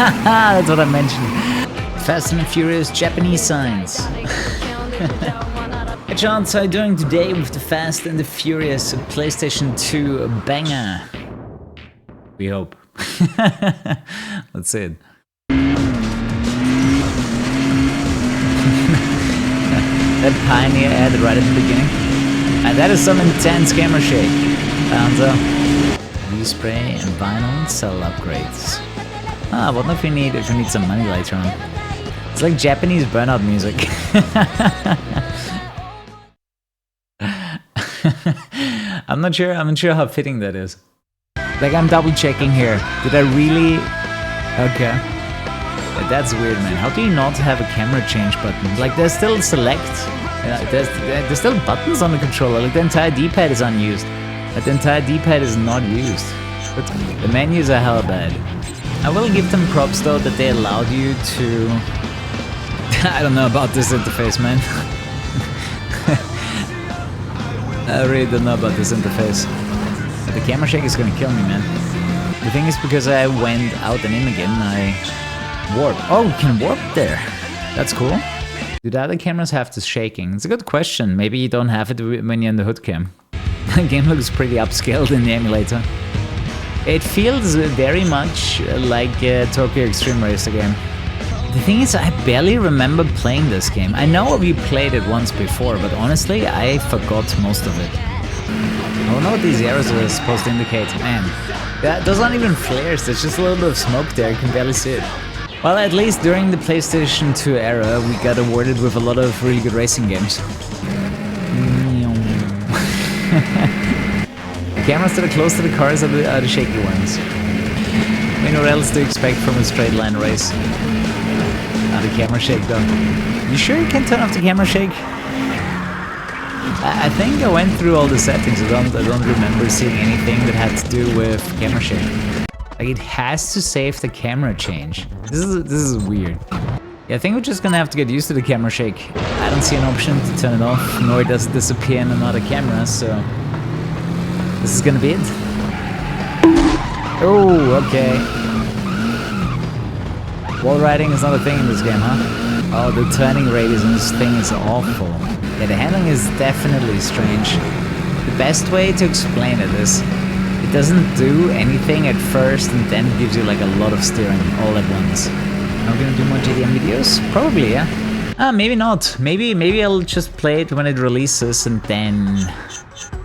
That's what I mentioned. Fast and Furious Japanese signs. Hey Chance, how are you doing today with the Fast and the Furious PlayStation 2 banger? We hope. Let's see it. That Pioneer ad right at the beginning. And that is some intense camera shake. V-spray and vinyl cell upgrades. What if we need some money later on? It's like Japanese burnout music. I'm not sure how fitting that is. Like, I'm double checking here. Did I really? Okay. That's weird, man. How do you not have a camera change button? Like, there's still select. There's still buttons on the controller. Like, the entire D-pad is unused. Like, the entire D-pad is not used. But the menus are hella bad. I will give them props though that they allowed you to. I don't know about this interface, man. I really don't know about this interface. The camera shake is gonna kill me, man. The thing is, because I went out and in again, I warped. Oh, you can warp there. That's cool. Do the other cameras have this shaking? It's a good question. Maybe you don't have it when you're in the hood cam. The game looks pretty upscaled in the emulator. It feels very much like Tokyo Extreme Racer game. The thing is, I barely remember playing this game. I know we played it once before, but honestly, I forgot most of it. I don't know what these arrows are supposed to indicate. Man, those aren't even flares, there's just a little bit of smoke there, you can barely see it. Well, at least during the PlayStation 2 era, we got awarded with a lot of really good racing games. The cameras that are close to the cars are the shaky ones. I mean, what else do you expect from a straight line race? The camera shake though. You sure you can turn off the camera shake? I think I went through all the settings. I don't remember seeing anything that had to do with camera shake. Like, it has to save the camera change. This is weird. Yeah, I think we're just gonna have to get used to the camera shake. I don't see an option to turn it off, nor does it disappear in another camera, so this is gonna be it. Oh, okay. Wall riding is not a thing in this game, huh? Oh, the turning radius on this thing is awful. Yeah, the handling is definitely strange. The best way to explain it is, it doesn't do anything at first and then it gives you like a lot of steering all at once. Am I gonna do more JDM videos? Probably, yeah. Maybe not. Maybe I'll just play it when it releases and then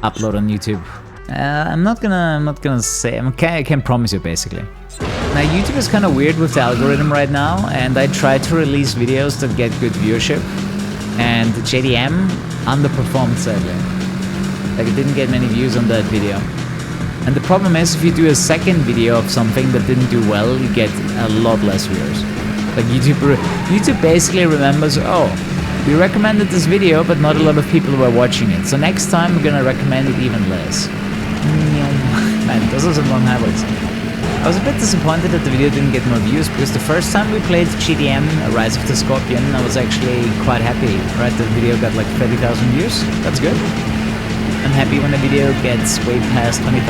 upload on YouTube. I'm not gonna say. I can't promise you, basically. Now, YouTube is kind of weird with the algorithm right now, and I try to release videos that get good viewership, and JDM underperformed sadly. Like, it didn't get many views on that video. And the problem is, if you do a second video of something that didn't do well, you get a lot less viewers. Like, YouTube basically remembers, oh, we recommended this video, but not a lot of people were watching it, so next time we're gonna recommend it even less. Man, those are some long habits. I was a bit disappointed that the video didn't get more views, because the first time we played GDM, Rise of the Scorpion, I was actually quite happy, right? The video got like 30,000 views, that's good. I'm happy when a video gets way past 20,000.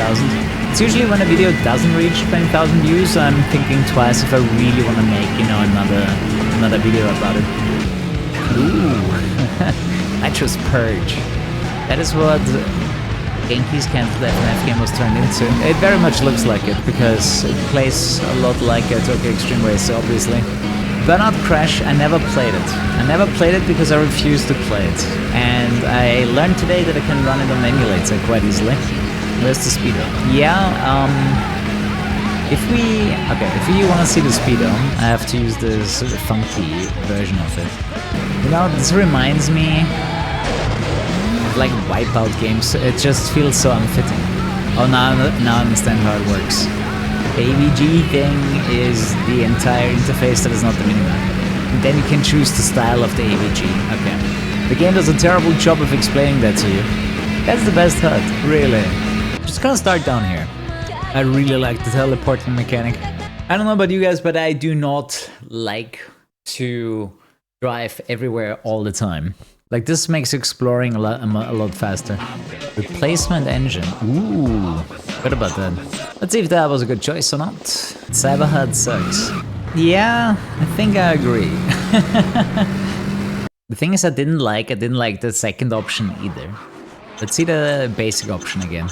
It's usually when a video doesn't reach 20,000 views, I'm thinking twice if I really want to make, you know, another video about it. Ooh, Nitrous Purge. That is what Genki's cancelled FNF game was turned into. It very much looks like it, because it plays a lot like a Tokyo Extreme Racer, obviously. Burnout Crash, I never played it. I never played it because I refused to play it. And I learned today that I can run it on emulator quite easily. Where's the speedo? Yeah, if you want to see the speedo, I have to use this funky version of it. You know, this reminds me of like Wipeout games. It just feels so unfitting. Oh, now I understand how it works. The AVG thing is the entire interface that is not the minimap. And then you can choose the style of the AVG. Okay. The game does a terrible job of explaining that to you. That's the best HUD, really. Just gonna start down here. I really like the teleporting mechanic. I don't know about you guys, but I do not like to drive everywhere all the time. Like, this makes exploring a lot faster. Replacement engine. Ooh, what about that? Let's see if that was a good choice or not. Cyber HUD sucks. Yeah, I think I agree. The thing is, I didn't like the second option either. Let's see the basic option again.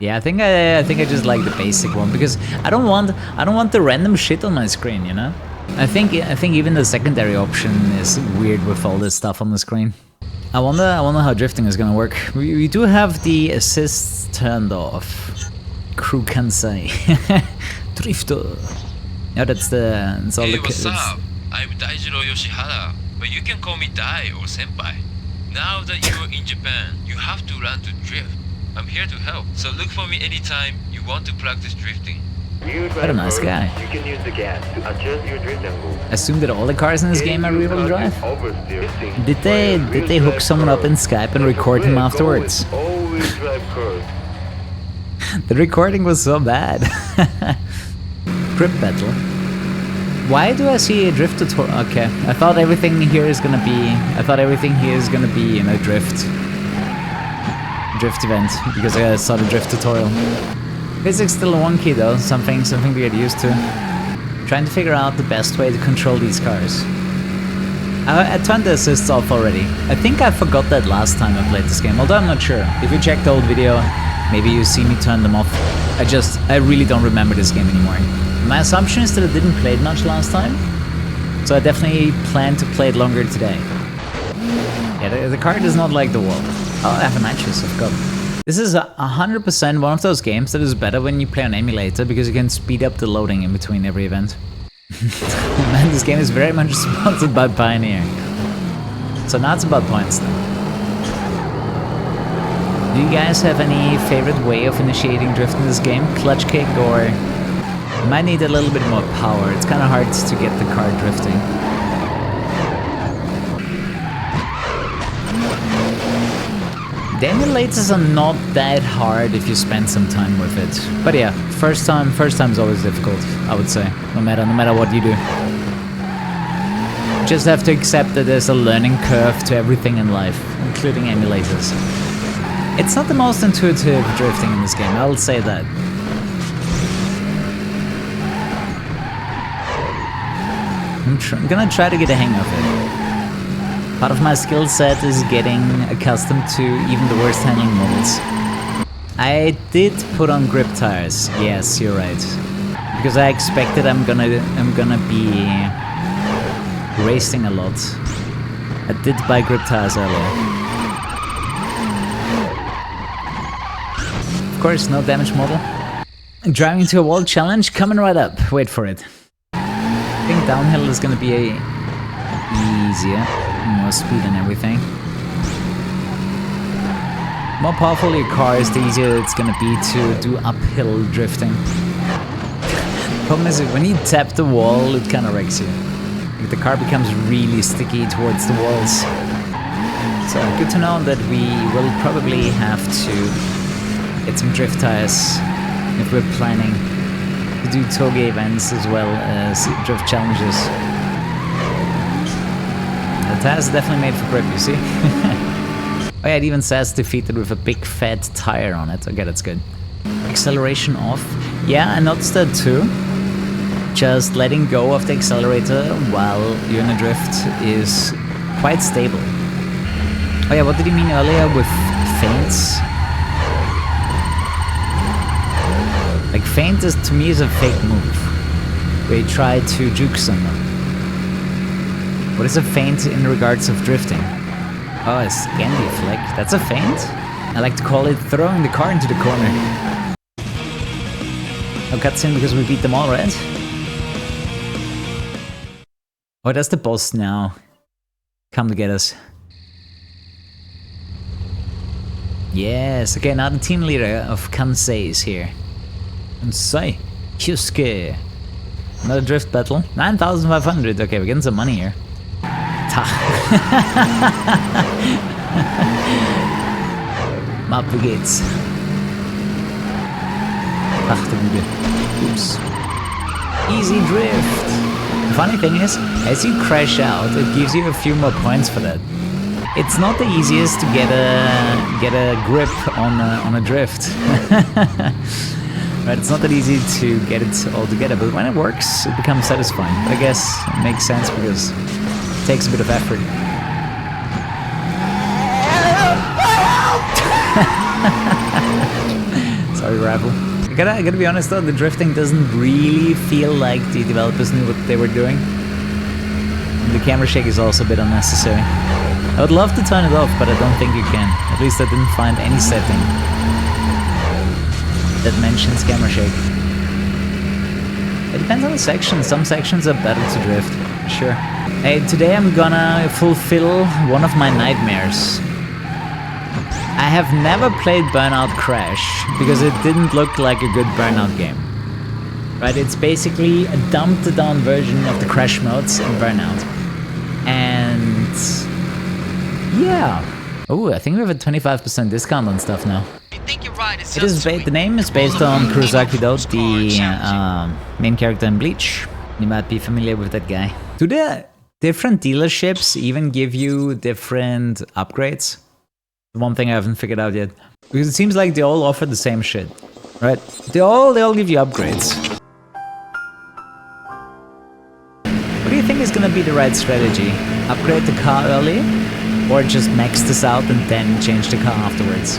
Yeah, I think I just like the basic one because I don't want the random shit on my screen, you know? I think even the secondary option is weird with all this stuff on the screen. I wonder how drifting is gonna work. We do have the assists turned off. KuruHS. Drifter. Yeah, that's all Hey, the what's up? I'm Daijiro Yoshihara, but you can call me Dai or Senpai. Now that you're in Japan, you have to learn to drift. I'm here to help, so look for me anytime you want to practice drifting. What a nice guy. You can use the gas to adjust your drift angle. Assume that all the cars in this game are rear-wheel drive? Oversteer. Did they hook someone up in Skype and record him afterwards? Always drive curves. The recording was so bad. Grip battle. Why do I see a drift tutorial? Okay, I thought everything here is gonna be in a drift event because I saw the drift tutorial. Physics still wonky though, something to get used to. Trying to figure out the best way to control these cars. I turned the assists off already. I think I forgot that last time I played this game, although I'm not sure. If you check the old video, maybe you see me turn them off. I really don't remember this game anymore. My assumption is that I didn't play it much last time, so I definitely plan to play it longer today. Yeah, the car does not like the wall. Oh, I have a nitrous, I forgot. This is 100% one of those games that is better when you play on emulator because you can speed up the loading in between every event. Man, this game is very much sponsored by Pioneer. So now it's about points though. Do you guys have any favorite way of initiating drift in this game? Clutch kick or... You might need a little bit more power. It's kind of hard to get the car drifting. The emulators are not that hard if you spend some time with it. But yeah, first time is always difficult, I would say. No matter what you do. Just have to accept that there's a learning curve to everything in life, including emulators. It's not the most intuitive drifting in this game, I'll say that. I'm gonna try to get a hang of it. Part of my skill set is getting accustomed to even the worst handling models. I did put on grip tires, yes, you're right. Because I expected I'm gonna be racing a lot. I did buy grip tires earlier. Of course, no damage model. Driving to a wall challenge coming right up, wait for it. I think downhill is gonna be easier, more speed and everything. More powerful your car is, the easier it's gonna be to do uphill drifting. Problem is, when you tap the wall, it kinda wrecks you. The car becomes really sticky towards the walls. So good to know that we will probably have to get some drift tires if we're planning to do toge events as well as drift challenges. The tires are definitely made for grip, you see? Oh yeah, it even says defeated with a big fat tire on it. Okay, that's good. Acceleration off. Yeah, I noticed that too. Just letting go of the accelerator while you're in a drift is quite stable. Oh yeah, what did you mean earlier with feints? Like feint is, to me, is a fake move, where you try to juke someone. What is a feint in regards of drifting? Oh, a Scandi flick. That's a feint? I like to call it throwing the car into the corner. No cutscene because we beat them all, right? Oh, that's the boss now. Come to get us. Yes, okay, now the team leader of Kansei is here. Kansei, Kyusuke. Another drift battle. 9,500. Okay, we're getting some money here. Map wie geht's? Ach du Güte. Oops. Easy drift. The funny thing is, as you crash out, it gives you a few more points for that. It's not the easiest to get a grip on a drift. Right, it's not that easy to get it all together, but when it works, it becomes satisfying. But I guess it makes sense because it takes a bit of effort. Sorry, Rival. I gotta be honest though, the drifting doesn't really feel like the developers knew what they were doing. And the camera shake is also a bit unnecessary. I would love to turn it off, but I don't think you can. At least I didn't find any setting that mentions camera shake. It depends on the section. Some sections are better to drift, sure. Hey, today I'm gonna fulfill one of my nightmares. I have never played Burnout Crash because it didn't look like a good Burnout game. Right, it's basically a dumbed down version of the Crash modes in Burnout. And yeah. Oh, I think we have a 25% discount on stuff now. It is the name is based on Kurosaki Do, the main character in Bleach. You might be familiar with that guy. Do the different dealerships even give you different upgrades? One thing I haven't figured out yet. Because it seems like they all offer the same shit, right? They all give you upgrades. What do you think is gonna be the right strategy? Upgrade the car early? Or just max this out and then change the car afterwards?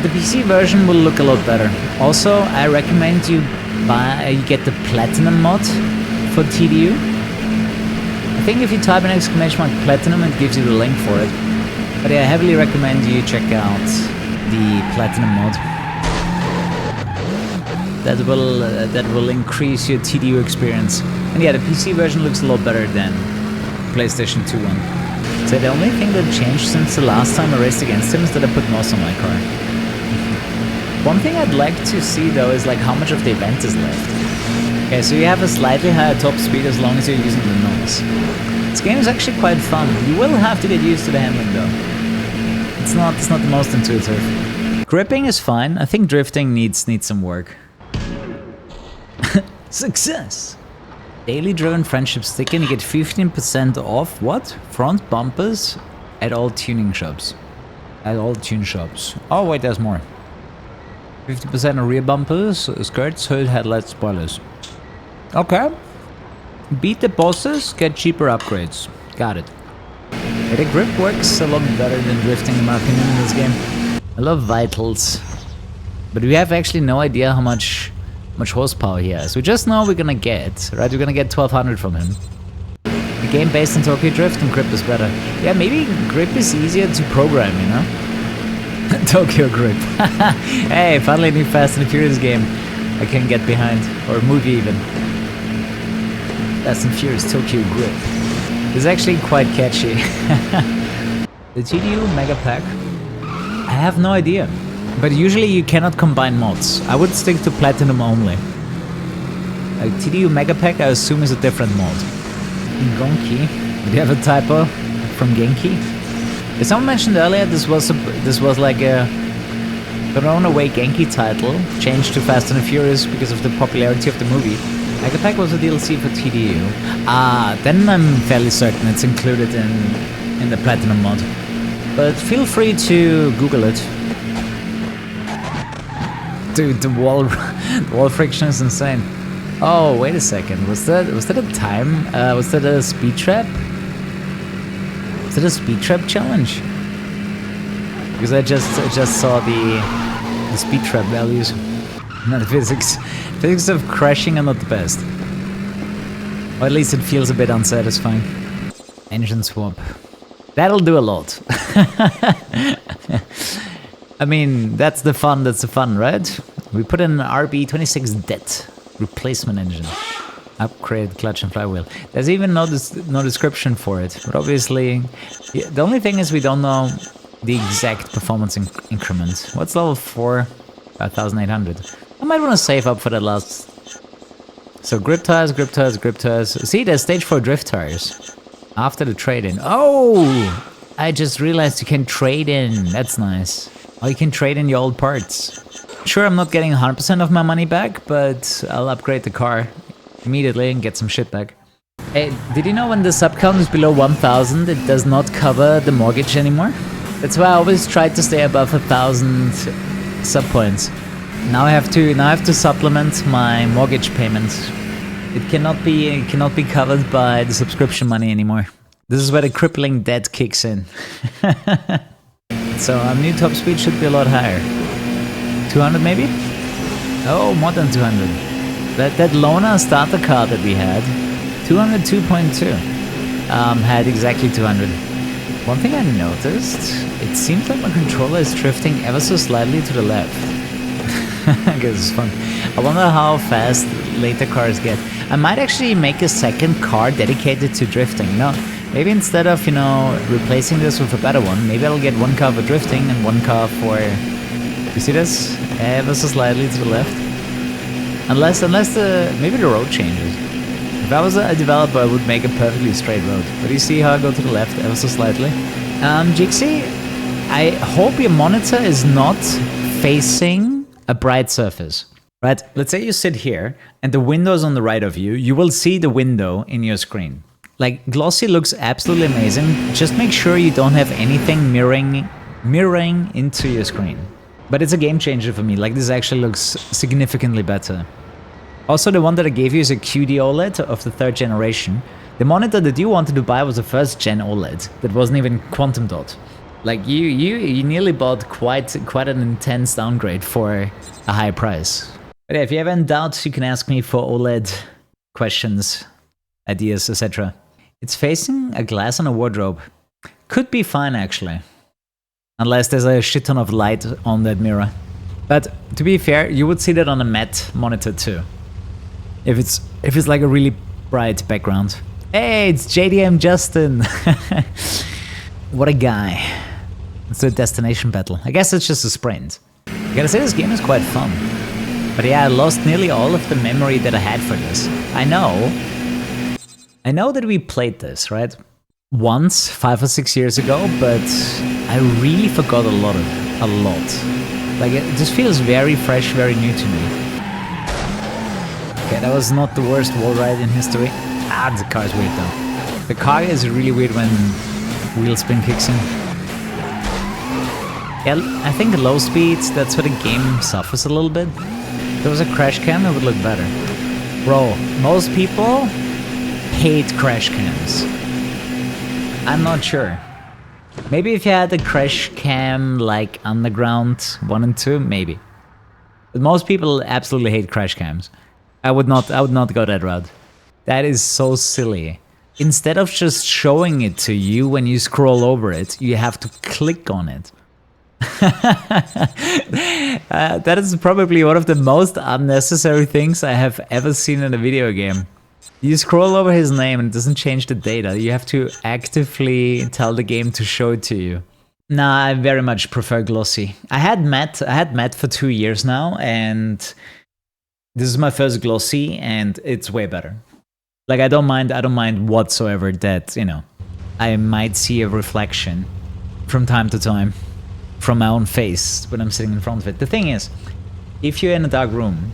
The PC version will look a lot better. Also, I recommend you get the Platinum mod for TDU. I think if you type an exclamation mark Platinum, it gives you the link for it. But yeah, I heavily recommend you check out the Platinum mod. That will increase your TDU experience. And yeah, the PC version looks a lot better than PlayStation 2 one. So the only thing that changed since the last time I raced against him is that I put NOS on my car. One thing I'd like to see though is like how much of the event is left. Okay, so you have a slightly higher top speed as long as you're using the NOS. This game is actually quite fun. You will have to get used to the handling though. It's not the most intuitive. Gripping is fine. I think drifting needs some work. Success! Daily driven friendship sticker and you get 15% off what? Front bumpers at all tuning shops. At all tune shops. Oh wait, there's more. 50% on rear bumpers, skirts, hood, headlights, spoilers. Okay. Beat the bosses, get cheaper upgrades. Got it. Yeah, the grip works a lot better than drifting in my opinion in this game. I love vitals. But we have actually no idea how much horsepower he has. We just know we're gonna get, right? We're gonna get 1200 from him. The game based on Tokyo Drift and grip is better. Yeah, maybe grip is easier to program, you know? Tokyo Grip. Hey, finally a new Fast and Furious game I can get behind. Or movie even. Fast and Furious Tokyo Grip. It's actually quite catchy. The TDU Mega Pack? I have no idea. But usually you cannot combine mods. I would stick to Platinum only. TDU Mega Pack I assume is a different mod. Gonki. Do you have a typo from Genki? As someone mentioned earlier, this was like a thrown away Genki title, changed to Fast and Furious because of the popularity of the movie. Mega Pack was a DLC for TDU. Ah, then I'm fairly certain it's included in the Platinum mod. But feel free to Google it. Dude, the wall friction is insane. Oh, wait a second. Was that a time? Was that a speed trap? Was that a speed trap challenge? Because I just saw the speed trap values. Not the physics. Physics of crashing are not the best. Or at least it feels a bit unsatisfying. Engine swap. That'll do a lot. I mean, that's the fun, right? We put in an RB26 DET replacement engine. Upgrade clutch and flywheel. There's even no description for it, but obviously, yeah, the only thing is we don't know the exact performance increment. What's level 4? 5800. I might want to save up for that last. So grip tires. See, there's stage 4 drift tires. After the trade-in. Oh! I just realized you can trade in. That's nice. Or you can trade in your old parts. Sure, I'm not getting 100% of my money back, but I'll upgrade the car immediately and get some shit back. Hey, did you know when the sub count is below 1000, it does not cover the mortgage anymore? That's why I always try to stay above 1000 sub points. Now I have to supplement my mortgage payments. It cannot be covered by the subscription money anymore. This is where the crippling debt kicks in. So our new top speed should be a lot higher. 200 maybe? Oh, more than 200. That Lona starter car that we had, 202.2, had exactly 200. One thing I noticed, it seems like my controller is drifting ever so slightly to the left. I guess it's fun. I wonder how fast later cars get. I might actually make a second car dedicated to drifting. No, maybe instead of, replacing this with a better one, maybe I'll get one car for drifting and one car for... You see this? Ever so slightly to the left. Unless maybe the road changes. If I was a developer, I would make a perfectly straight road. But you see how I go to the left ever so slightly? Jixie, I hope your monitor is not facing a bright surface. Right? Let's say you sit here and the window is on the right of you. You will see the window in your screen. Like, glossy looks absolutely amazing. Just make sure you don't have anything mirroring into your screen. But it's a game changer for me. Like, this actually looks significantly better. Also, the one that I gave you is a QD OLED of the 3rd generation. The monitor that you wanted to buy was a 1st gen OLED that wasn't even quantum dot. Like, you nearly bought quite an intense downgrade for a high price. But yeah, if you have any doubts, you can ask me for OLED questions, ideas, etc. It's facing a glass on a wardrobe. Could be fine, actually. Unless there's a shit ton of light on that mirror. But to be fair, you would see that on a matte monitor too. If it's like a really bright background. Hey, it's JDM Justin! What a guy. It's a destination battle. I guess it's just a sprint. I gotta say, this game is quite fun. But yeah, I lost nearly all of the memory that I had for this. I know that we played this, right? Once, 5 or 6 years ago, but I really forgot a lot. Like, it just feels very fresh, very new to me. Okay, that was not the worst wall ride in history. Ah, the car is weird though. The car is really weird when wheel spin kicks in. Yeah, I think low speeds, that's where the game suffers a little bit. If there was a crash cam, it would look better. Bro, most people hate crash cams. I'm not sure. Maybe if you had a crash cam like Underground 1 and 2, maybe. But most people absolutely hate crash cams. I would not go that route. That is so silly. Instead of just showing it to you when you scroll over it, you have to click on it. That is probably one of the most unnecessary things I have ever seen in a video game. You scroll over his name and it doesn't change the data. You have to actively tell the game to show it to you. Nah, I very much prefer glossy. I had matte for 2 years now, and this is my first glossy, and it's way better. Like, I don't mind whatsoever that, I might see a reflection from time to time from my own face when I'm sitting in front of it. The thing is, if you're in a dark room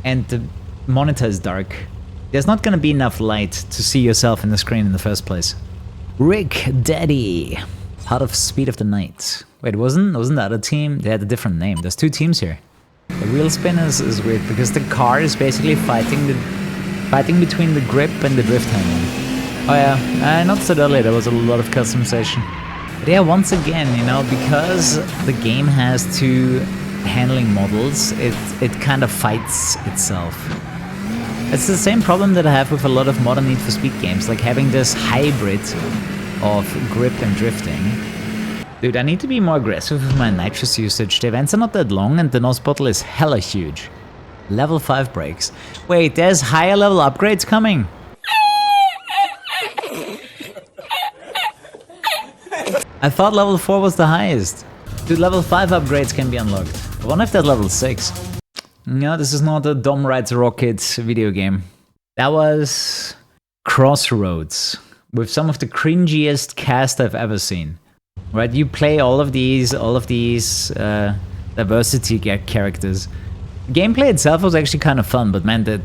and the monitor is dark, there's not gonna be enough light to see yourself in the screen in the first place. Rick Daddy, part of Speed of the Night. Wait, wasn't the other team? They had a different name. There's 2 teams here. The wheel spin is weird because the car is basically fighting between the grip and the drift handling. Oh yeah, I noticed it earlier. There was a lot of customization. But yeah, once again, because the game has 2 handling models, it kind of fights itself. It's the same problem that I have with a lot of modern Need for Speed games, like having this hybrid of grip and drifting. Dude, I need to be more aggressive with my nitrous usage. The events are not that long and the nose bottle is hella huge. Level 5 brakes. Wait, there's higher level upgrades coming? I thought level 4 was the highest. Dude, level 5 upgrades can be unlocked. I wonder if that's level 6. No, this is not a Dom Rides Rocket video game. That was Crossroads, with some of the cringiest cast I've ever seen. Right, you play all of these diversity characters. The gameplay itself was actually kind of fun, but man, the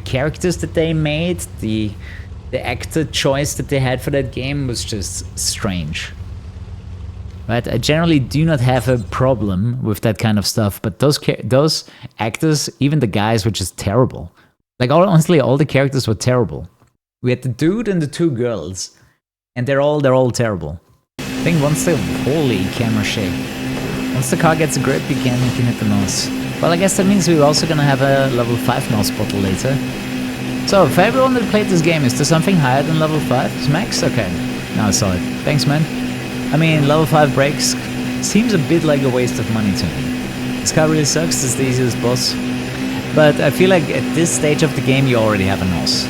characters that they made, the actor choice that they had for that game was just strange. right? I generally do not have a problem with that kind of stuff, but those actors, even the guys, were just terrible. Like, honestly, all the characters were terrible. We had the dude and the two girls, and they're all terrible. I think once the holy camera shake. Once the car gets a grip, you can hit the nose. Well, I guess that means we're also gonna have a level 5 nose bottle later. So, for everyone that played this game, is there something higher than level 5? Is max? Okay. Now I saw it. Thanks, man. I mean, level 5 brakes seems a bit like a waste of money to me. This car really sucks, it's the easiest boss. But I feel like at this stage of the game, you already have a nose.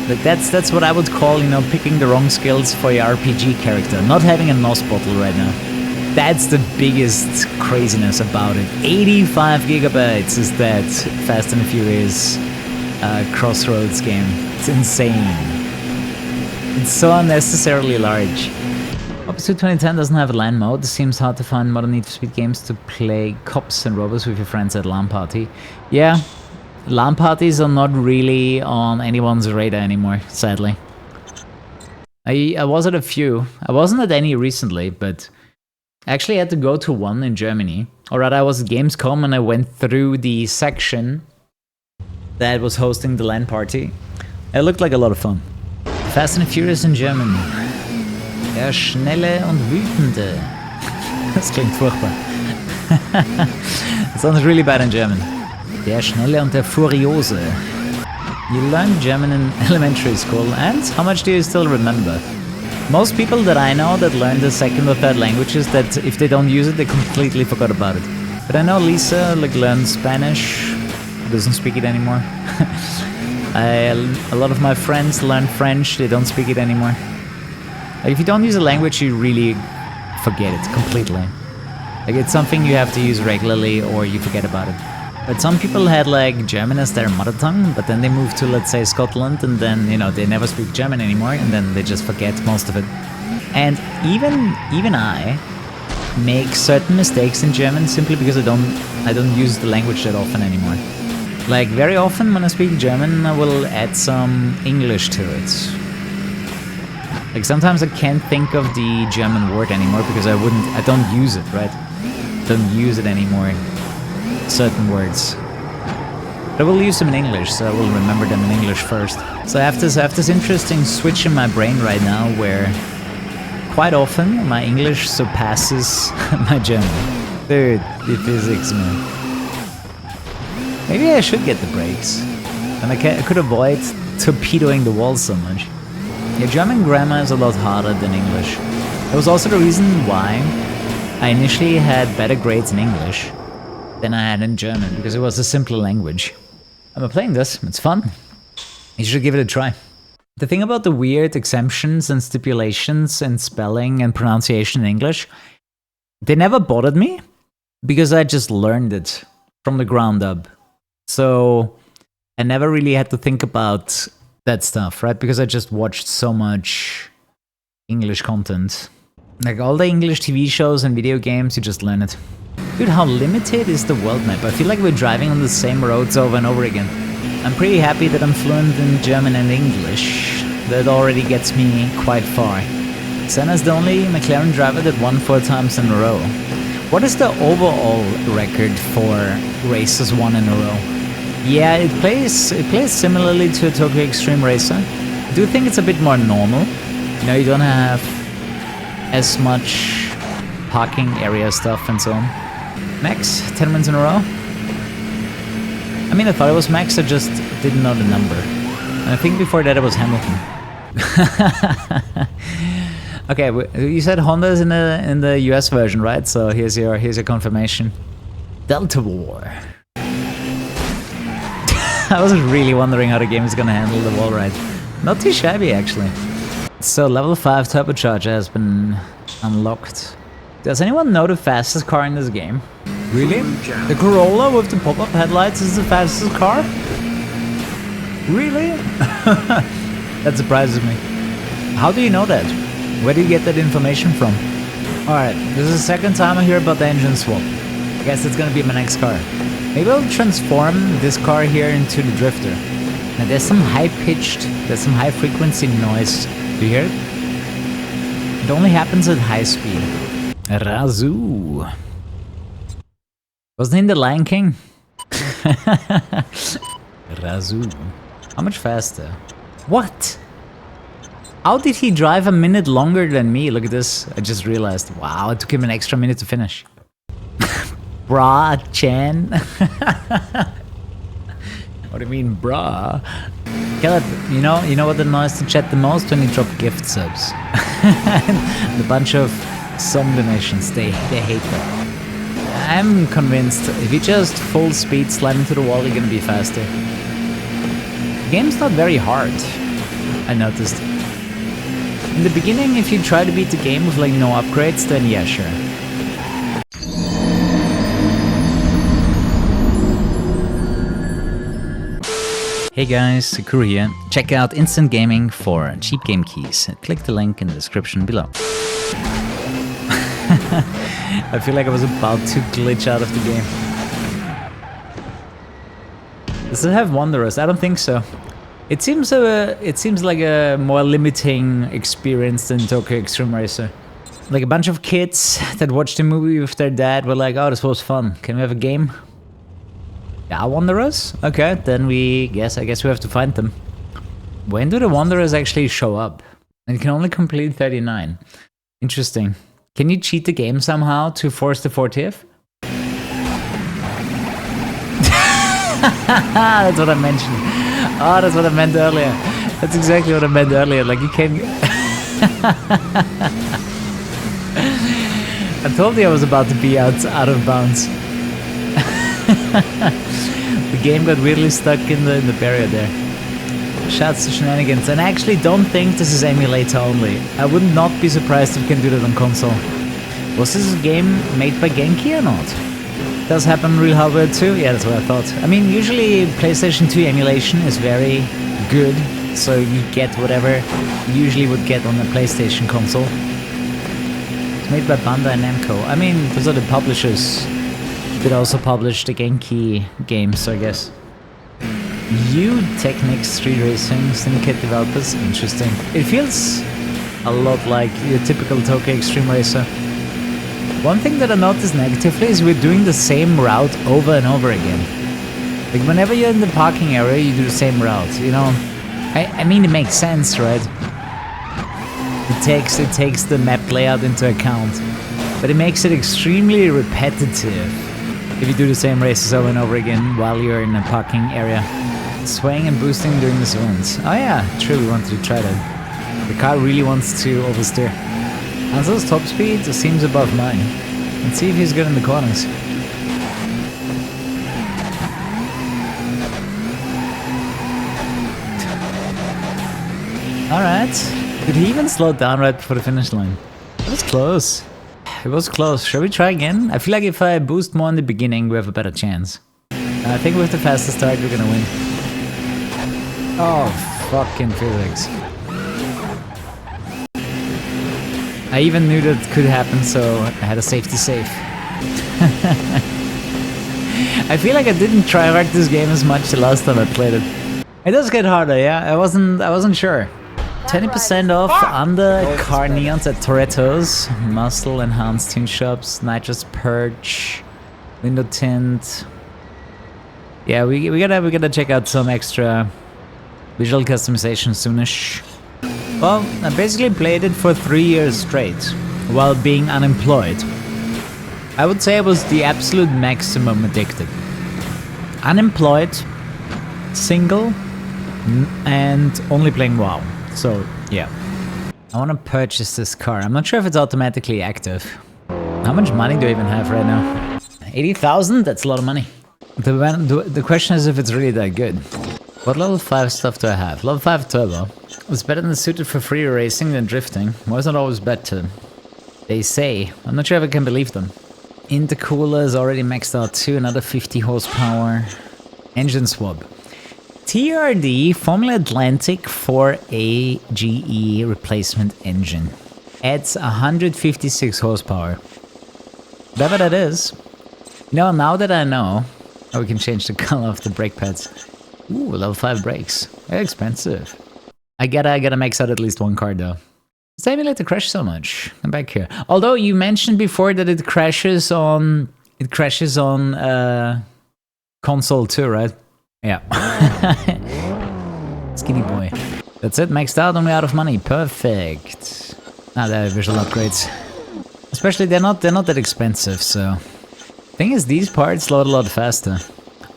Like that's what I would call, you know, picking the wrong skills for your RPG character. Not having a nose bottle right now. That's the biggest craziness about it. 85 gigabytes is that Fast and Furious Crossroads game. It's insane. It's so unnecessarily large. Obviously 2010 doesn't have a LAN mode. It seems hard to find modern Need for Speed games to play cops and robbers with your friends at LAN party. Yeah, LAN parties are not really on anyone's radar anymore, sadly. I was at a few. I wasn't at any recently, but I actually had to go to one in Germany. Or rather, I was at Gamescom and I went through the section that was hosting the LAN party. It looked like a lot of fun. Fast and Furious in German. Der Schnelle und Wütende. Das klingt furchtbar. It sounds really bad in German. Der Schnelle und der Furiose. You learned German in elementary school, and how much do you still remember? Most people that I know that learn the second or third languages, that if they don't use it, they completely forgot about it. But I know Lisa learned Spanish, doesn't speak it anymore. A lot of my friends learn French, they don't speak it anymore. Like, if you don't use a language, you really forget it completely. Like, it's something you have to use regularly or you forget about it. But some people had like German as their mother tongue, but then they moved to, let's say, Scotland, and then, you know, they never speak German anymore, and then they just forget most of it. And even I make certain mistakes in German simply because I don't use the language that often anymore. Like, very often when I speak German, I will add some English to it. Like, sometimes I can't think of the German word anymore because I don't use it, right? Don't use it anymore. Certain words. But I will use them in English, so I will remember them in English first. So I have this interesting switch in my brain right now where quite often my English surpasses my German. Dude, the physics, man. Maybe I should get the brakes. And I could avoid torpedoing the walls so much. Yeah, German grammar is a lot harder than English. That was also the reason why I initially had better grades in English than I had in German, because it was a simpler language. I'm playing this, it's fun. You should give it a try. The thing about the weird exemptions and stipulations and spelling and pronunciation in English, they never bothered me, because I just learned it from the ground up. So I never really had to think about that stuff, right? Because I just watched so much English content. Like all the English TV shows and video games, you just learn it. Dude, how limited is the world map? I feel like we're driving on the same roads over and over again. I'm pretty happy that I'm fluent in German and English. That already gets me quite far. Senna's the only McLaren driver that won 4 times in a row. What is the overall record for races won in a row? Yeah, it plays similarly to a Tokyo Extreme Racer. I do think it's a bit more normal. You know, you don't have as much parking area stuff and so on. Max, 10 wins in a row? I mean, I thought it was Max, I just didn't know the number. And I think before that it was Hamilton. Okay, you said Honda is in the US version, right? So here's your confirmation. Delta War. I was really wondering how the game is gonna handle the wall ride. Not too shabby, actually. So level 5 turbocharger has been unlocked. Does anyone know the fastest car in this game? Really? The Corolla with the pop-up headlights is the fastest car? Really? That surprises me. How do you know that? Where do you get that information from? Alright, this is the second time I hear about the engine swap. I guess it's gonna be my next car. Maybe I'll transform this car here into the Drifter. Now there's some high-frequency noise. Do you hear it? It only happens at high speed. Razoo. Wasn't he in The Lion King? Razoo. How much faster? What? How did he drive a minute longer than me? Look at this. I just realized. Wow, it took him an extra minute to finish. Brah, Chen. What do you mean, brah? Caleb, you know what annoys the chat the most? When you drop gift subs. The bunch of song donations, they hate that. I'm convinced if you just full speed slam into the wall, you're gonna be faster. The game's not very hard, I noticed. In the beginning, if you try to beat the game with like no upgrades, then yeah, sure. Hey guys, Kuru here. Check out Instant Gaming for cheap game keys. Click the link in the description below. I feel like I was about to glitch out of the game. Does it have Wanderers? I don't think so. It seems like a more limiting experience than Tokyo Extreme Racer. Like a bunch of kids that watched the movie with their dad were like, oh, this was fun. Can we have a game? Yeah, Wanderers? Okay, then I guess we have to find them. When do the Wanderers actually show up? And you can only complete 39. Interesting. Can you cheat the game somehow to force the 40th? That's what I mentioned. Oh, that's what I meant earlier. That's exactly what I meant earlier. Like you can... I told you I was about to be out of bounds. The game got really stuck in the barrier there. Shouts to shenanigans. And I actually don't think this is emulator only. I would not be surprised if you can do that on console. Was this a game made by Genki or not? Does happen on real hardware too? Yeah, that's what I thought. I mean, usually PlayStation 2 emulation is very good, so you get whatever you usually would get on a PlayStation console. It's made by Bandai Namco. I mean, those are the publishers. Did also publish the Genki games, I guess. Technics Street Racing Syndicate developers. Interesting. It feels a lot like your typical Tokyo Extreme Racer. One thing that I noticed negatively is we're doing the same route over and over again. Like whenever you're in the parking area, you do the same route. You know, I mean it makes sense, right? It takes the map layout into account, but it makes it extremely repetitive if you do the same races over and over again while you're in a parking area. Swaying and boosting during the zones. Oh yeah, true, we wanted to try that. The car really wants to oversteer. Hanzo's top speed seems above mine. Let's see if he's good in the corners. Alright. Did he even slow down right before the finish line? It was close. It was close. Shall we try again? I feel like if I boost more in the beginning, we have a better chance. I think with the fastest start, we're gonna win. Oh, fucking physics. I even knew that could happen, so I had a safety safe. I feel like I didn't try hard this game as much the last time I played it. It does get harder, yeah? I wasn't sure. 20% off under car neons at Toretto's, muscle enhanced tune shops, nitrous purge, window tint. Yeah, we gotta check out some extra visual customization soonish. Well, I basically played it for 3 years straight, while being unemployed. I would say I was the absolute maximum addicted. Unemployed, single, and only playing WoW. So, yeah. I want to purchase this car. I'm not sure if it's automatically active. How much money do I even have right now? 80,000? That's a lot of money. The question is if it's really that good. What level 5 stuff do I have? Level 5 turbo. It's better than suited for free racing than drifting. Why is not always better? They say. I'm not sure if I can believe them. Intercooler is already maxed out too. Another 50 horsepower. Engine swap. TRD Formula Atlantic for a GE replacement engine. Adds 156 horsepower. Whatever that is. You know, now that I know, we can change the color of the brake pads. Ooh, level 5 brakes. They're expensive. I gotta max out at least one car though. Does the emulator crash so much? I'm back here. Although you mentioned before that it crashes on console too, right? Yeah. Skinny boy. That's it, maxed out, only out of money. Perfect. Now there are visual upgrades. Especially they're not that expensive, so. Thing is, these parts load a lot faster.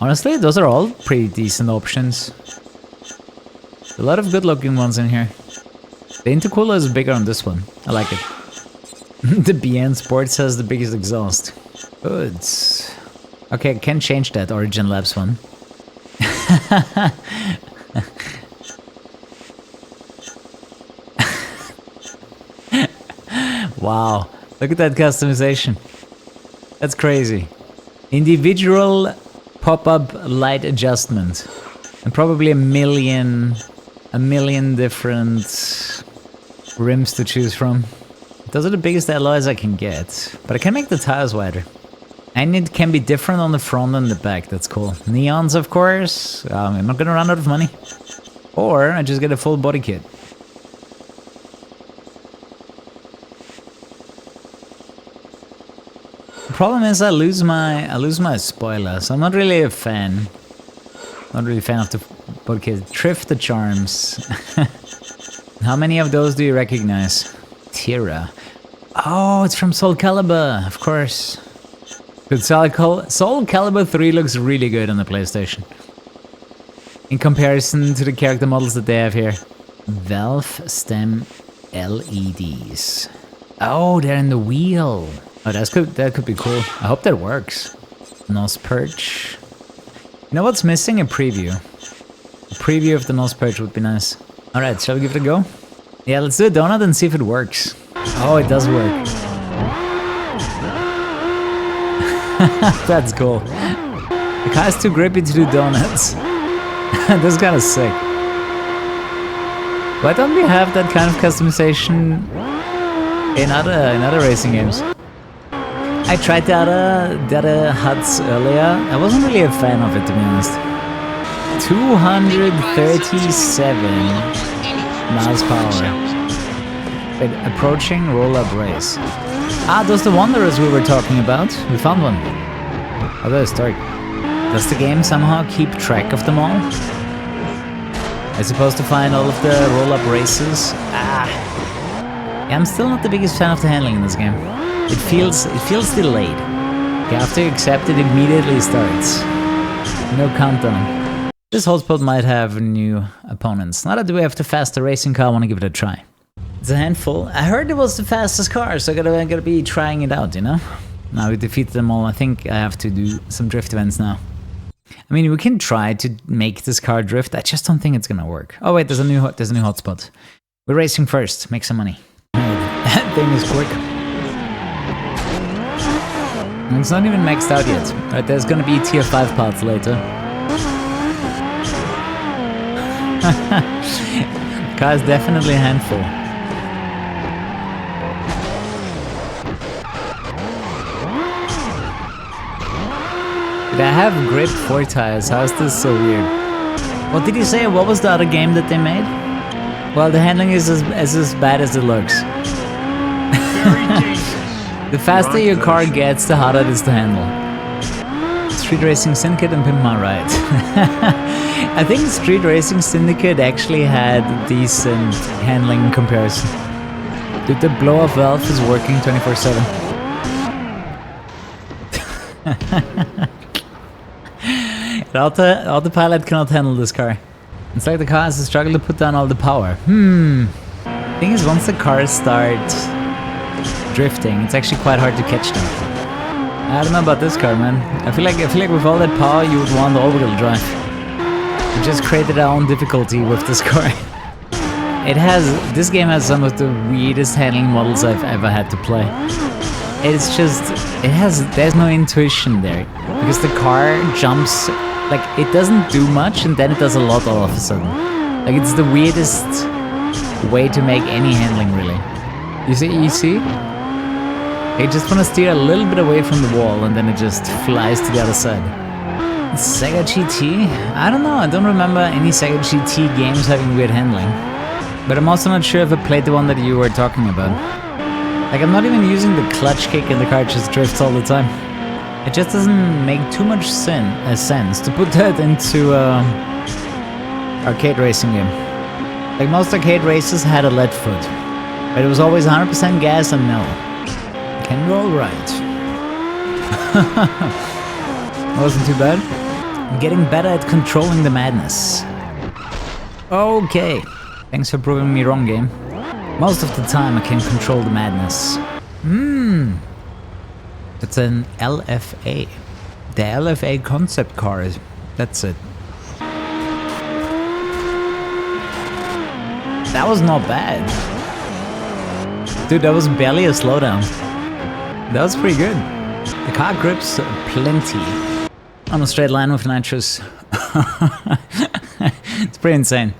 Honestly, those are all pretty decent options. A lot of good looking ones in here. The intercooler is bigger on this one. I like it. The BN Sports has the biggest exhaust. Good. Okay, I can change that Origin Labs one. Wow, look at that customization. That's crazy. Individual pop-up light adjustment. And probably a million different rims to choose from. Those are the biggest alloys I can get. But I can make the tires wider. And it can be different on the front and the back, that's cool. Neons, of course. I'm not gonna run out of money. Or I just get a full body kit. The problem is I lose my spoiler, so I'm not really a fan. Not really a fan of the body kit. Thrift the charms. How many of those do you recognize? Tira. Oh, it's from Soul Calibur, of course. But Soul Calibur 3 looks really good on the PlayStation. In comparison to the character models that they have here. Valve Stem LEDs. Oh, they're in the wheel. Oh, that could be cool. I hope that works. Nose perch. You know what's missing? A preview. A preview of the nose perch would be nice. Alright, shall we give it a go? Yeah, let's do a donut and see if it works. Oh, it does work. That's cool. The car is too grippy to do donuts. That's kind of sick. Why don't we have that kind of customization in other racing games? I tried the other HUDs earlier. I wasn't really a fan of it, to be honest. 237 miles per hour. Wait, approaching roll-up race. Ah, those the Wanderers we were talking about. We found one. How do I start? Does the game somehow keep track of them all? I'm supposed to find all of the roll-up races? Ah. Yeah, I'm still not the biggest fan of the handling in this game. It feels delayed. Okay, after you accept it, immediately starts. No countdown. This hotspot might have new opponents. Now that we have the faster racing car, I want to give it a try. It's a handful. I heard it was the fastest car, so I gotta be trying it out, you know? Now we defeated them all. I think I have to do some drift events now. I mean, we can try to make this car drift. I just don't think it's gonna work. Oh wait, there's a new hotspot. We're racing first. Make some money. That thing is quick. And it's not even maxed out yet. Right, there's gonna be tier 5 parts later. The car is definitely a handful. Did I have grip 4 tires? How is this so weird? What did you say? What was the other game that they made? Well, the handling is as bad as it looks. The faster your car gets, the harder it is to handle. Street Racing Syndicate and Pimp My Ride. I think Street Racing Syndicate actually had decent handling in comparison. Dude, the blow-off valve is working 24/7. The autopilot cannot handle this car. It's like the car has to struggle to put down all the power. Thing is, once the cars start drifting, it's actually quite hard to catch them. I don't know about this car, man. I feel like with all that power, you would want all-wheel drive. We just created our own difficulty with this car. This game has some of the weirdest handling models I've ever had to play. It's just, there's no intuition there. Because the car jumps, like, it doesn't do much and then it does a lot all of a sudden. Like, it's the weirdest way to make any handling, really. You see? You just want to steer a little bit away from the wall and then it just flies to the other side. Sega GT? I don't know, I don't remember any Sega GT games having weird handling. But I'm also not sure if I played the one that you were talking about. Like, I'm not even using the clutch kick in the car, it just drifts all the time. It just doesn't make too much sense to put that into arcade racing game. Like, most arcade races had a lead foot, but it was always 100% gas and no. Can roll right. Wasn't too bad. I'm getting better at controlling the madness. Okay. Thanks for proving me wrong, game. Most of the time I can control the madness. It's an LFA. The LFA concept car. That's it. That was not bad. Dude, that was barely a slowdown. That was pretty good. The car grips plenty. On a straight line with nitros. It's pretty insane.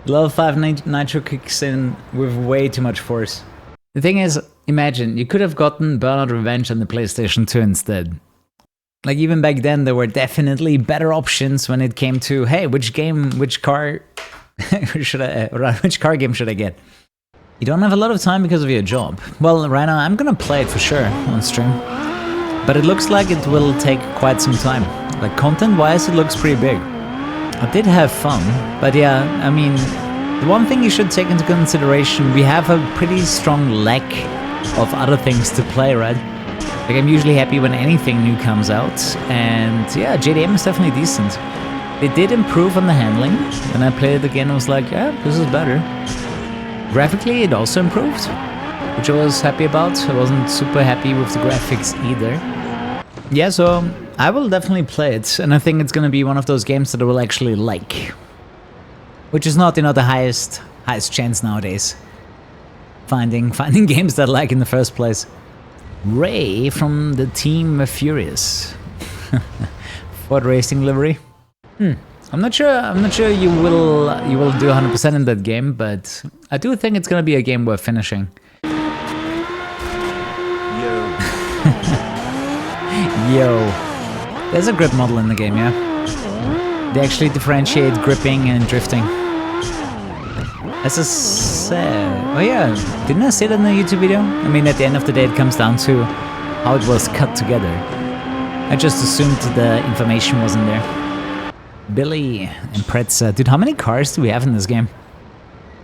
Level 5 nitro kicks in with way too much force. The thing is, imagine, you could have gotten Burnout Revenge on the PlayStation 2 instead. Like, even back then, there were definitely better options when it came to, hey, which car game should I get? You don't have a lot of time because of your job. Well, right now, I'm gonna play it for sure on stream. But it looks like it will take quite some time. Like, content-wise, it looks pretty big. I did have fun, but yeah, I mean, the one thing you should take into consideration, we have a pretty strong lack of other things to play, right? Like, I'm usually happy when anything new comes out, and yeah, JDM is definitely decent. They did improve on the handling. When I played it again, I was like, yeah, this is better. Graphically, it also improved, which I was happy about. I wasn't super happy with the graphics either. Yeah, so I will definitely play it, and I think it's gonna be one of those games that I will actually like. Which is not, you know, the highest chance nowadays. Finding games that I like in the first place. Ray from the team Furious. Ford Racing livery. I'm not sure you will do 100% in that game, but I do think it's gonna be a game worth finishing. Yo. There's a grip model in the game, yeah? They actually differentiate gripping and drifting. As I said... Oh yeah, didn't I say that in the YouTube video? I mean, at the end of the day, it comes down to how it was cut together. I just assumed the information wasn't there. Billy and Pretza. Dude, how many cars do we have in this game?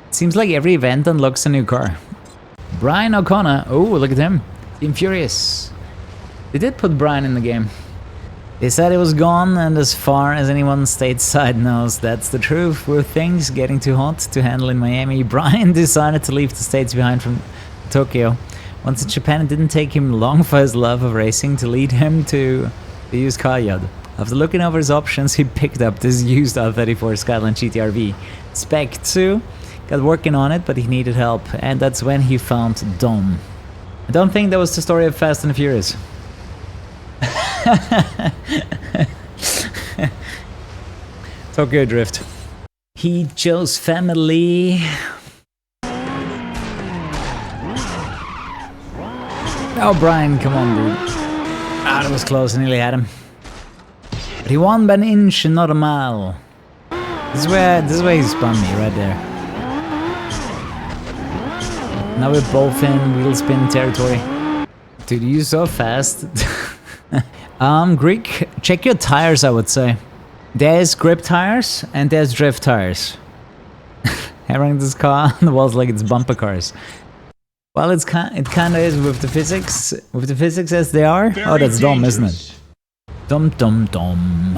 It seems like every event unlocks a new car. Brian O'Connor. Oh, look at him. Team Furious. They did put Brian in the game. They said it was gone, and as far as anyone stateside knows, that's the truth. With things getting too hot to handle in Miami, Brian decided to leave the States behind from Tokyo. Once in Japan, it didn't take him long for his love of racing to lead him to the used car yard. After looking over his options, he picked up this used R34 Skyline GTRV Spec 2, got working on it, but he needed help, and that's when he found Dom. I don't think that was the story of Fast and Furious. Tokyo Drift. He chose family. Oh, Brian, come on, dude. Ah, that was close. I nearly had him. But he won by an inch and not a mile. This is where he spun me, right there. Now we're both in wheel spin territory. Dude, you're so fast. Greek, check your tires, I would say. There's grip tires and there's drift tires. Hammering this car on the walls like it's bumper cars. Well, it kind of is with the physics. With the physics as they are. Oh, that's dumb, isn't it? Dum.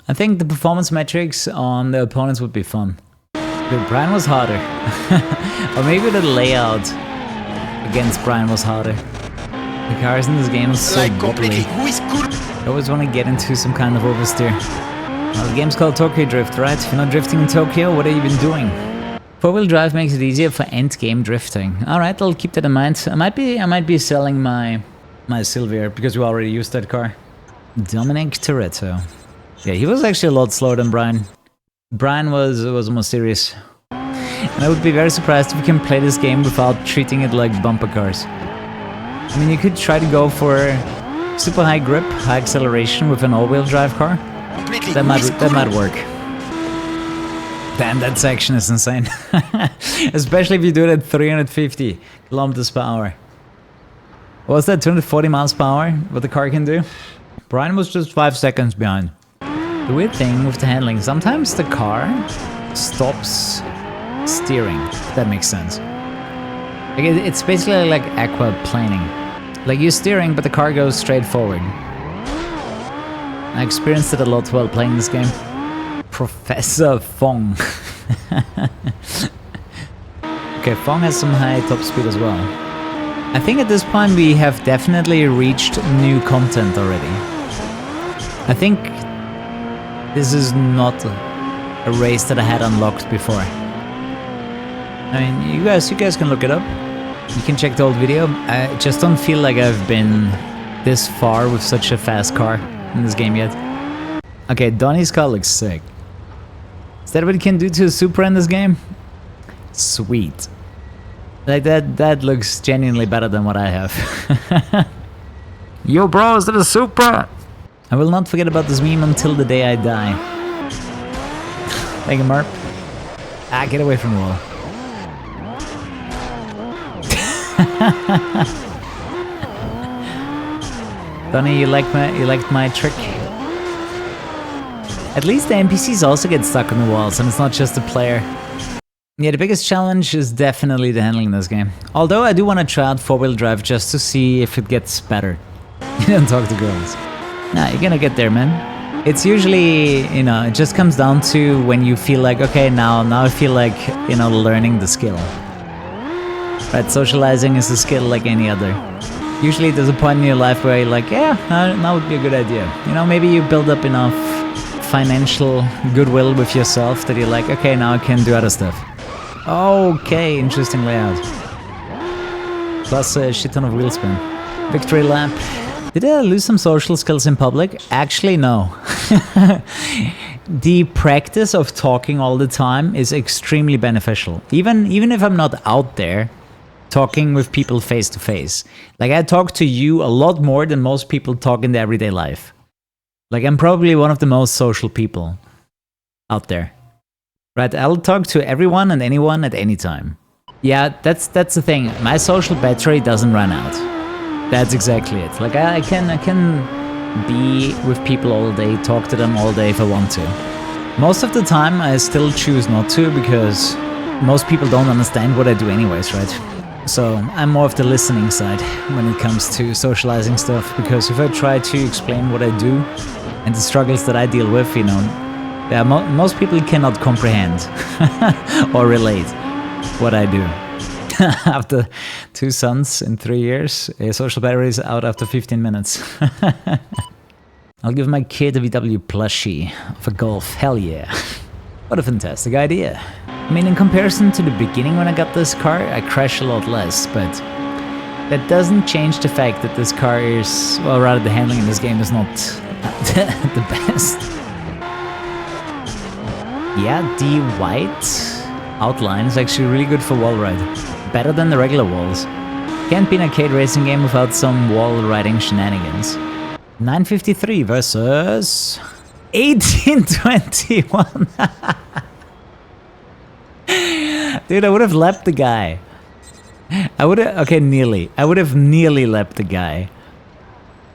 I think the performance metrics on the opponents would be fun. Dude, Brian was harder. Or maybe the layout against Brian was harder. The cars in this game are so wobbly. I always want to get into some kind of oversteer. Well, the game's called Tokyo Drift, right? If you're not drifting in Tokyo, what have you been doing? Four-wheel drive makes it easier for end-game drifting. Alright, I'll keep that in mind. I might be selling my Silvia because we already used that car. Dominic Toretto. Yeah, he was actually a lot slower than Brian. Brian was more serious. And I would be very surprised if we can play this game without treating it like bumper cars. I mean, you could try to go for super high grip, high acceleration with an all-wheel drive car. That might work. Damn, that section is insane. Especially if you do it at 350 kilometers per hour. What was that, 240 miles per hour? What the car can do? Brian was just 5 seconds behind. The weird thing with the handling, sometimes the car stops steering, if that makes sense. Like it's basically like aquaplaning. Like you're steering, but the car goes straight forward. I experienced it a lot while playing this game. Professor Fong. Okay, Fong has some high top speed as well. I think at this point we have definitely reached new content already. I think this is not a race that I had unlocked before. I mean, you guys can look it up. You can check the old video. I just don't feel like I've been this far with such a fast car in this game yet. Okay, Donnie's car looks sick. Is that what you can do to a Supra in this game? Sweet. Like that looks genuinely better than what I have. Yo bro, is that a Supra? I will not forget about this meme until the day I die. Thank you, Marp. Ah, get away from the wall. Donnie, you liked my trick? At least the NPCs also get stuck on the walls, and it's not just the player. Yeah, the biggest challenge is definitely the handling in this game. Although I do want to try out 4-wheel drive just to see if it gets better. You don't talk to girls. Nah, you're gonna get there, man. It's usually, you know, it just comes down to when you feel like, okay, now I feel like, you know, learning the skill. Right, socializing is a skill like any other. Usually there's a point in your life where you're like, yeah, that would be a good idea. You know, maybe you build up enough financial goodwill with yourself that you're like, okay, now I can do other stuff. Okay, interesting layout. Plus a shit ton of wheel spin. Victory lap. Did I lose some social skills in public? Actually, no. The practice of talking all the time is extremely beneficial. Even if I'm not out there talking with people face to face. Like I talk to you a lot more than most people talk in their everyday life. Like I'm probably one of the most social people out there. Right, I'll talk to everyone and anyone at any time. Yeah, that's the thing. My social battery doesn't run out. That's exactly it. Like I can be with people all day, talk to them all day if I want to. Most of the time I still choose not to because most people don't understand what I do anyways, right? So I'm more of the listening side when it comes to socializing stuff, because if I try to explain what I do and the struggles that I deal with, you know, yeah, most people cannot comprehend or relate what I do. After 2 sons in 3 years, a social battery is out after 15 minutes. I'll give my kid a VW plushie of a Golf, hell yeah. What a fantastic idea. I mean, in comparison to the beginning when I got this car, I crash a lot less, but that doesn't change the fact that this car is, well, rather the handling in this game is not the best. Yeah, the white outline is actually really good for wall ride. Better than the regular walls. Can't be an arcade racing game without some wall riding shenanigans. 953 versus 1821. Dude, I would have leapt the guy. Nearly. I would have nearly leapt the guy.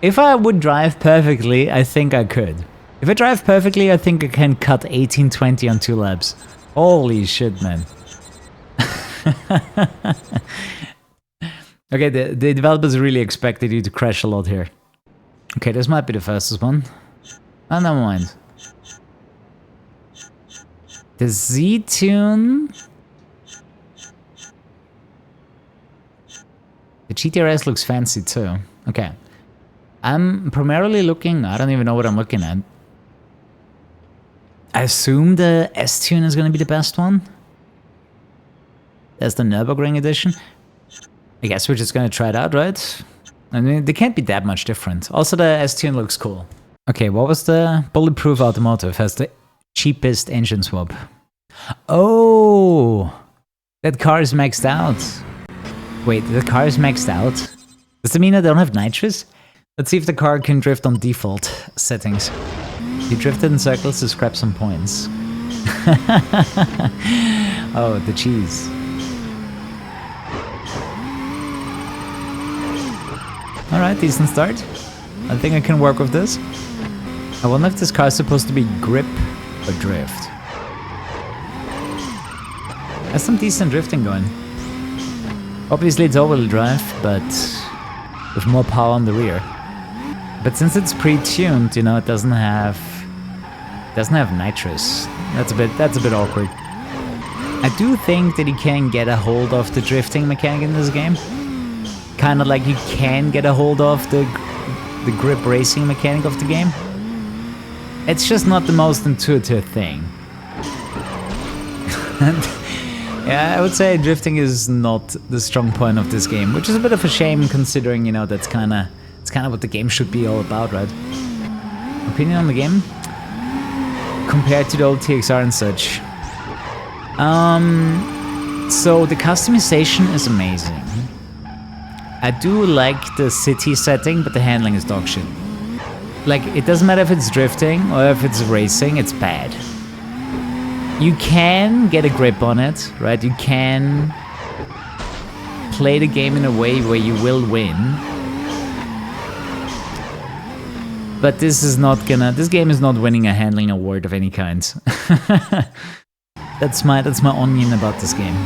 If I would drive perfectly, I think I could. If I drive perfectly, I think I can cut 1820 on 2 laps. Holy shit, man. Okay, the developers really expected you to crash a lot here. Okay, this might be the fastest one. Oh, never mind. The Z-Tune... The GTRS looks fancy too. Okay. I'm primarily looking... I don't even know what I'm looking at. I assume the S-Tune is going to be the best one. That's the Nürburgring edition. I guess we're just going to try it out, right? I mean, they can't be that much different. Also, the S-Tune looks cool. Okay, what was the Bulletproof Automotive? Has the cheapest engine swap. Oh! That car is maxed out. Wait, the car is maxed out? Does that mean I don't have nitrous? Let's see if the car can drift on default settings. You drifted in circles to scrap some points. Oh, the cheese. Alright, decent start. I think I can work with this. I wonder if this car is supposed to be grip or drift. Has some decent drifting going. Obviously it's all-wheel drive, but with more power on the rear. But since it's pre-tuned, you know, it doesn't have nitrous. That's a bit awkward. I do think that you can get a hold of the drifting mechanic in this game. Kind of like you can get a hold of the grip racing mechanic of the game. It's just not the most intuitive thing. Yeah, I would say drifting is not the strong point of this game, which is a bit of a shame considering, you know, it's kind of what the game should be all about, right? Opinion on the game? Compared to the old TXR and such. So the customization is amazing. I do like the city setting, but the handling is dog shit. Like, it doesn't matter if it's drifting or if it's racing, it's bad. You can get a grip on it, right? You can play the game in a way where you will win. But this game is not winning a handling award of any kind. That's my onion about this game.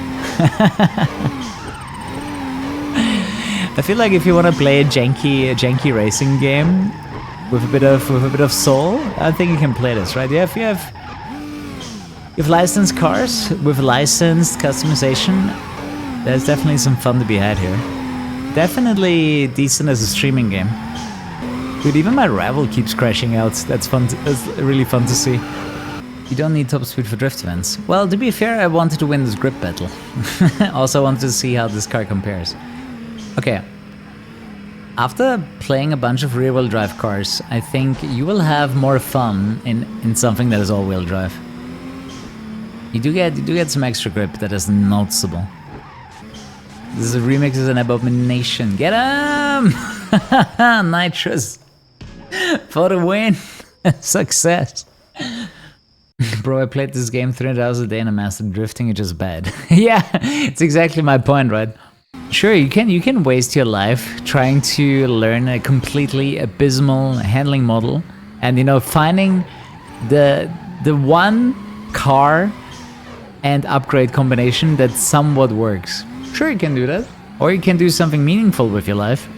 I feel like if you want to play a janky racing game with a bit of soul, I think you can play this, right? You have licensed cars with licensed customization. There's definitely some fun to be had here. Definitely decent as a streaming game. Dude, even my rival keeps crashing out. That's fun. That's really fun to see. You don't need top speed for drift events. Well, to be fair, I wanted to win this grip battle. Also wanted to see how this car compares. Okay. After playing a bunch of rear-wheel drive cars, I think you will have more fun in something that is all-wheel drive. You do get some extra grip that is noticeable. This remix is an abomination. Get him! Nitrous for the win. Success. Bro, I played this game 300 hours a day and I mastered drifting, it's just bad. Yeah, it's exactly my point, right? Sure, you can waste your life trying to learn a completely abysmal handling model and, you know, finding the one car and upgrade combination that somewhat works. Sure, you can do that. Or you can do something meaningful with your life.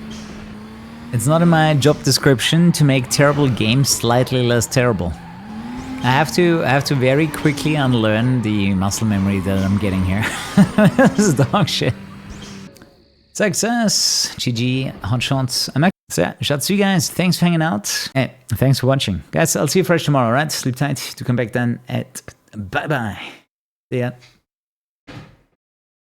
It's not in my job description to make terrible games slightly less terrible. I have to very quickly unlearn the muscle memory that I'm getting here. This is dog shit. Success! GG, hot shots. So yeah, shout out to you guys. Thanks for hanging out. Hey, thanks for watching. Guys, I'll see you fresh tomorrow, right? Sleep tight to come back then at bye-bye. See ya.